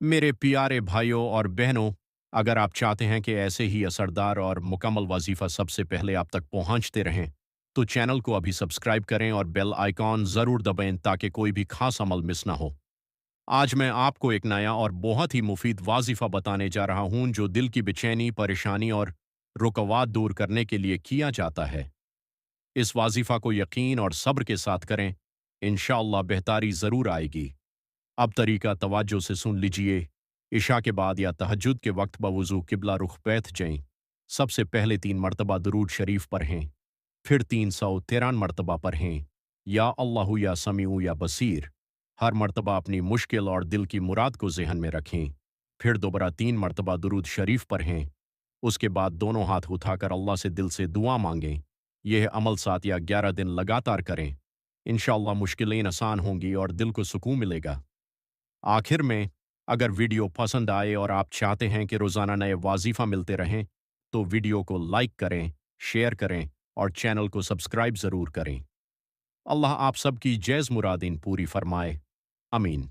मेरे प्यारे भाइयों और बहनों, अगर आप चाहते हैं कि ऐसे ही असरदार और मुकम्मल वजीफ़ा सबसे पहले आप तक पहुंचते रहें, तो चैनल को अभी सब्सक्राइब करें और बेल आइकॉन ज़रूर दबाएं ताकि कोई भी खास अमल मिस ना हो। आज मैं आपको एक नया और बहुत ही मुफीद वाजिफ़ा बताने जा रहा हूं जो दिल की बेचैनी, परेशानी और रुकावट दूर करने के लिए किया जाता है। इस वाजिफ़ा को यकीन और सब्र के साथ करें, इंशाअल्लाह बेहतारी ज़रूर आएगी। अब तरीका तवज्जो से सुन लीजिए। इशा के बाद या तहज्जुद के वक्त बवुज़ू किबला रुख बैठ जाएं। सबसे पहले 3 मरतबा दुरूद शरीफ पढ़ें, फिर 313 मरतबा पढ़ें, या अल्लाहु या समीउ या बसीर। हर मरतबा अपनी मुश्किल और दिल की मुराद को ज़हन में रखें। फिर दोबारा 3 मरतबा दुरूद शरीफ पढ़ें। उसके बाद दोनों हाथ उठाकर अल्लाह से दिल से दुआ मांगें। यह अमल 7 या 11 दिन लगातार करें। इंशाअल्लाह मुश्किलें आसान होंगी और दिल को सुकून मिलेगा। आखिर में, अगर वीडियो पसंद आए और आप चाहते हैं कि रोज़ाना नए वाजीफ़ा मिलते रहें, तो वीडियो को लाइक करें, शेयर करें और चैनल को सब्सक्राइब ज़रूर करें। अल्लाह आप सबकी जैज़ मुरादें पूरी फरमाए। आमीन।